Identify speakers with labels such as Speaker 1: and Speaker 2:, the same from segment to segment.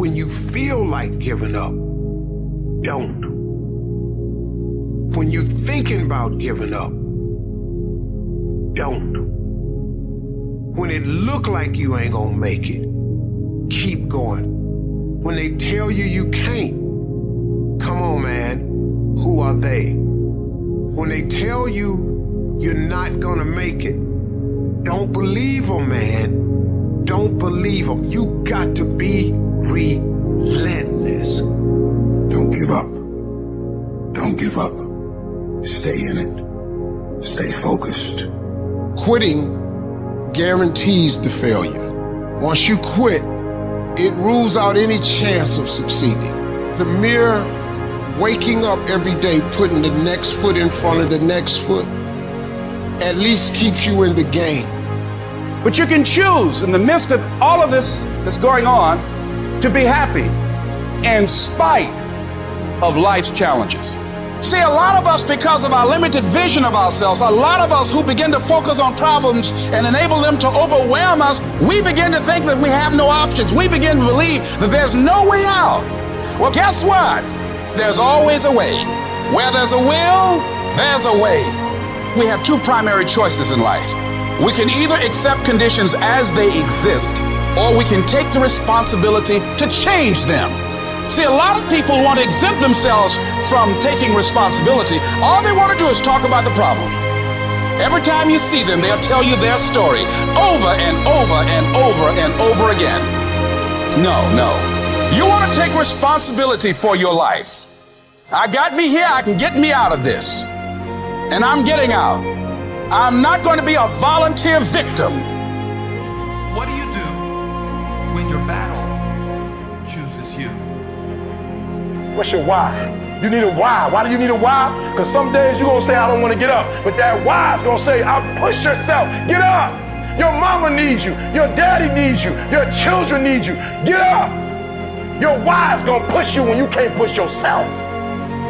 Speaker 1: When you feel like giving up, don't. When you're thinking about giving up, don't. When it look like you ain't gonna make it, keep going. When they tell you you can't, come on, man, who are they? When they tell you you're not gonna make it, don't believe them, man. Don't believe them. You got to be relentless.
Speaker 2: Don't give up. Don't give up. Stay in it. Stay focused.
Speaker 1: Quitting guarantees the failure. Once you quit, it rules out any chance of succeeding. The mere waking up every day, putting the next foot in front of the next foot, at least keeps you in the game.
Speaker 3: But you can choose in the midst of all of this that's going on to be happy in spite of life's challenges. See, a lot of us, because of our limited vision of ourselves, a lot of us who begin to focus on problems and enable them to overwhelm us, we begin to think that we have no options. We begin to believe that there's no way out. Well, guess what? There's always a way. Where there's a will, there's a way. We have two primary choices in life. We can either accept conditions as they exist, or we can take the responsibility to change them. See, a lot of people want to exempt themselves from taking responsibility. All they want to do is talk about the problem. Every time you see them, they'll tell you their story over and over and over and over again. No. You want to take responsibility for your life. I got me here, I can get me out of this. And I'm getting out. I'm not going to be a volunteer victim.
Speaker 4: What do you do when your battle chooses you?
Speaker 5: What's your why? You need a why. Why do you need a why? Because some days you're going to say, I don't want to get up. But that why is going to say, push yourself. Get up. Your mama needs you. Your daddy needs you. Your children need you. Get up. Your why is going to push you when you can't push yourself.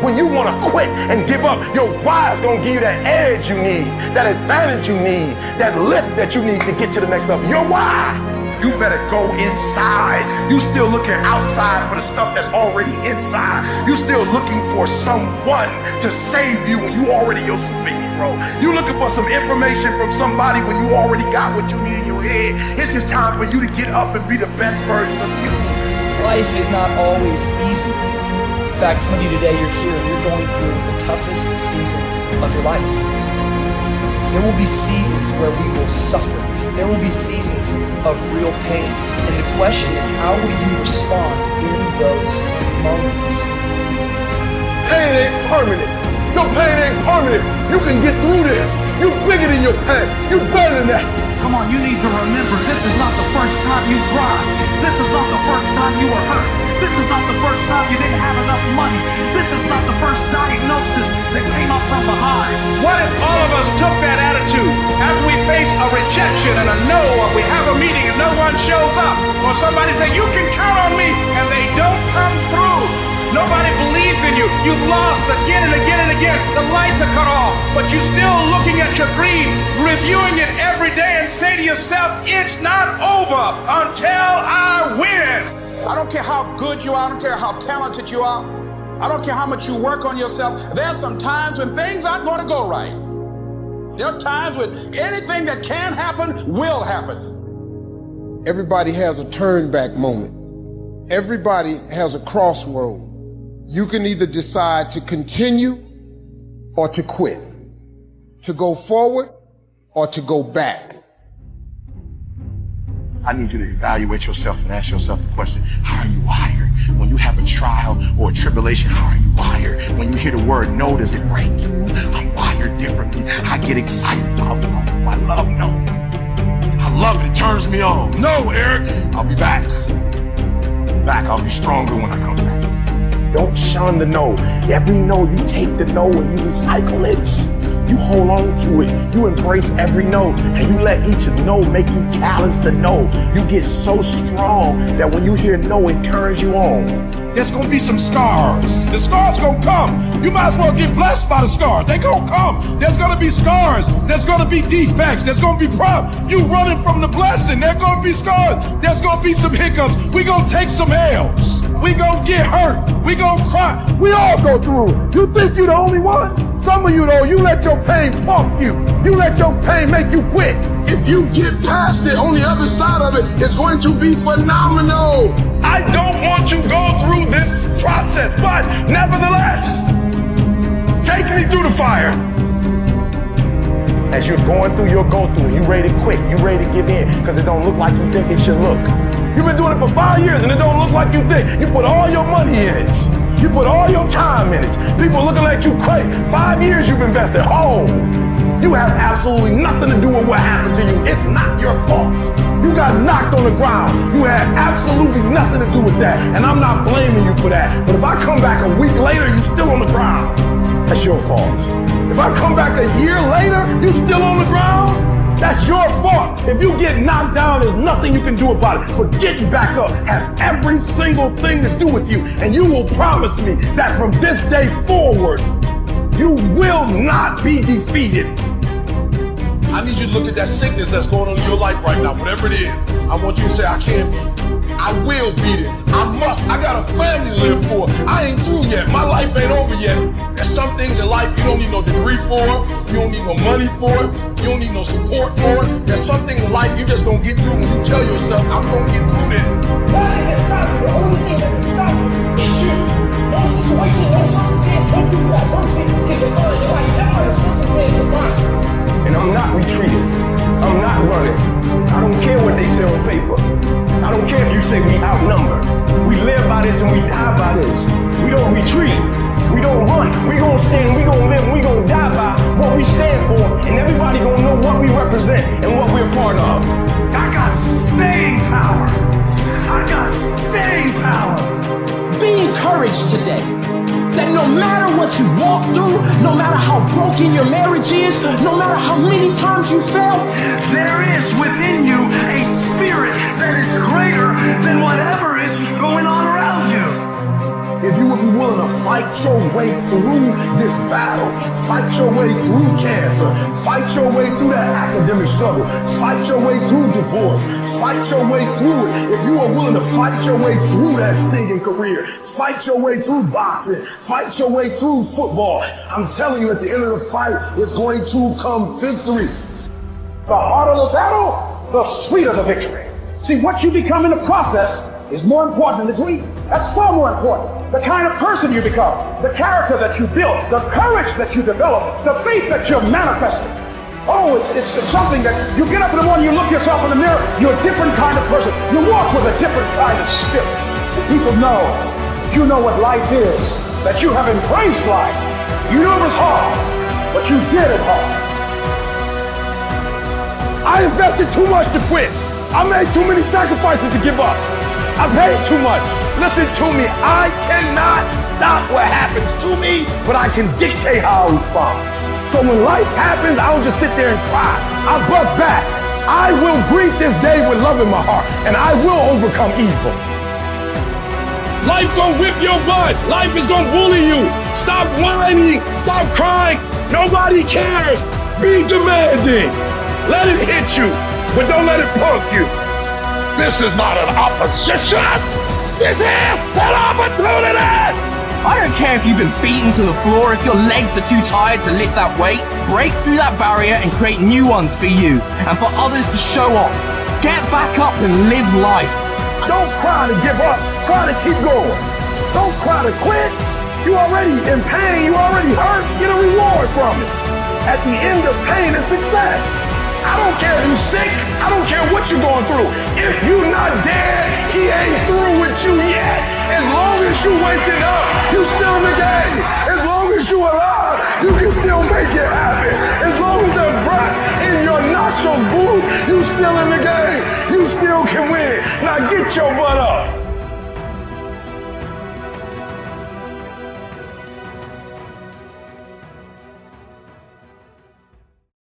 Speaker 5: When you want to quit and give up, your why is going to give you that edge you need, that advantage you need, that lift that you need to get to the next level. Your why.
Speaker 6: You better go inside. You still looking outside for the stuff that's already inside. You still looking for someone to save you when you already your superhero. You looking for some information from somebody when you already got what you need in your head. It's just time for you to get up and be the best version of you.
Speaker 7: Life is not always easy. In fact, some of you today, you're here and you're going through the toughest season of your life. There will be seasons where we will suffer. There will be seasons of real pain. And the question is, how will you respond in those moments?
Speaker 5: Pain ain't permanent. Your pain ain't permanent. You can get through this. You're bigger than your pain. You're better than that.
Speaker 4: Come on, you need to remember, this is not the first time you cried. This is not the first time you were hurt. This is not the first time you didn't have enough money. This is not the first diagnosis that came up from behind.
Speaker 3: What if all of us took that attitude after we face a rejection and a no, or we have a meeting and no one shows up, or somebody say, you can count on me, and they don't come through? Nobody believes in you. You've lost again and again and again. The lights are cut off, but you're still looking at your dream, reviewing it every day, and say to yourself, it's not over until I win. I don't care how good you are. I don't care how talented you are. I don't care how much you work on yourself. There are some times when things aren't going to go right. There are times when anything that can happen will happen.
Speaker 1: Everybody has a turn back moment. Everybody has a crossroad. You can either decide to continue or to quit, to go forward or to go back.
Speaker 6: I need you to evaluate yourself and ask yourself the question, how are you wired? When you have a trial or a tribulation, how are you wired? When you hear the word no, does it break you? I'm wired differently. I get excited about no. I love no. I love it. It turns me on. No, Eric, I'll be back. I'll be stronger when I come back.
Speaker 5: Don't shun the no. Every no, you take the no and you recycle it. You hold on to it. You embrace every no, and you let each no make you callous to no. You get so strong that when you hear no, it turns you on. There's gonna be some scars. The scars gonna come. You might as well get blessed by the scars. They gonna come. There's gonna be scars. There's gonna be defects. There's gonna be problems. You running from the blessing. There's gonna be scars. There's gonna be some hiccups. We gonna take some L's. We gonna get hurt. We gonna cry. We all go through it. You think you the only one? Some of you though, you let your pain pump you. You let your pain make you quit.
Speaker 6: If you get past it, on the other side of it, it's going to be phenomenal.
Speaker 5: I don't want to go through this process, but nevertheless, take me through the fire. As you're going through your go-through, you ready to quit, you ready to give in, because it don't look like you think it should look. You've been doing it for 5 years and it don't look like you think. You put all your money in it. You put all your time in it. People looking at you crazy. 5 years you've invested. Oh, you have absolutely nothing to do with what happened to you. It's not your fault. You got knocked on the ground. You had absolutely nothing to do with that. And I'm not blaming you for that. But if I come back a week later, you're still on the ground. That's your fault. If I come back a year later, you're still on the ground. That's your fault. If you get knocked down, there's nothing you can do about it. But getting back up has every single thing to do with you. And you will promise me that from this day forward, you will not be defeated.
Speaker 6: I need you to look at that sickness that's going on in your life right now, whatever it is. I want you to say, I can't beat it. I will beat it. I must. I got a family to live for. I ain't through yet. My life ain't over yet. There's some things in life you don't need no degree for. You don't need no money for it. You don't need no support for it. There's some things in life you just gonna get through when you tell yourself, I'm gonna get through this.
Speaker 8: Nothing can stop you. The only thing that can stop you is you. No situation, no circumstance, no piece of adversity can define your life. That's why the circumstance define you.
Speaker 5: And I'm not retreating. I'm not running. I don't care what they say on paper. I don't care if you say we outnumber. We live by this and we die by this. We don't retreat. We don't run. We gonna stand, we gonna live, we gonna die by what we stand for, and everybody gonna know what we represent and what we're part of.
Speaker 4: I got staying power. I got staying power.
Speaker 9: Be encouraged today that no matter what you walk through, no matter how broken your marriage is, no matter how many times you fail,
Speaker 4: there is within you a spirit that is greater than whatever is going on around you.
Speaker 2: If you would be willing to fight your way through this battle, fight your way through cancer, fight your way through that academic struggle, fight your way through divorce, fight your way through it. If you are willing to fight your way through that singing career, fight your way through boxing, fight your way through football, I'm telling you, at the end of the fight, it's going to come victory.
Speaker 5: The harder the battle, the sweeter the victory. See, what you become in the process is more important than the dream. That's far more important. The kind of person you become, the character that you build, the courage that you develop, the faith that you're manifesting. Oh, it's something that you get up in the morning, you look yourself in the mirror, you're a different kind of person. You walk with a different kind of spirit. And people know that you know what life is, that you have embraced life. You knew it was hard, but you did it hard. I invested too much to quit. I made too many sacrifices to give up. I paid too much. Listen to me, I cannot stop what happens to me, but I can dictate how I respond. So when life happens, I don't just sit there and cry. I buck back. I will greet this day with love in my heart, and I will overcome evil. Life gonna whip your butt. Life is gonna bully you. Stop whining, stop crying. Nobody cares. Be demanding. Let it hit you, but don't let it punk you. This is not an opposition. This is an opportunity.
Speaker 9: I don't care if you've been beaten to the floor, if your legs are too tired to lift that weight. Break through that barrier and create new ones for you and for others to show off. Get back up and live life.
Speaker 5: Don't cry to give up, cry to keep going. Don't cry to quit. You already in pain, you already hurt. Get a reward from it. At the end of pain is success. I don't care if you're sick, I don't care what you're going through. If you're not dead, he ain't through with you yet. As long as you waking up, you still in the game. As long as you alive, you can still make it happen. As long as there's breath in your nostrils, boo, you still in the game. You still can win. Now get your butt up.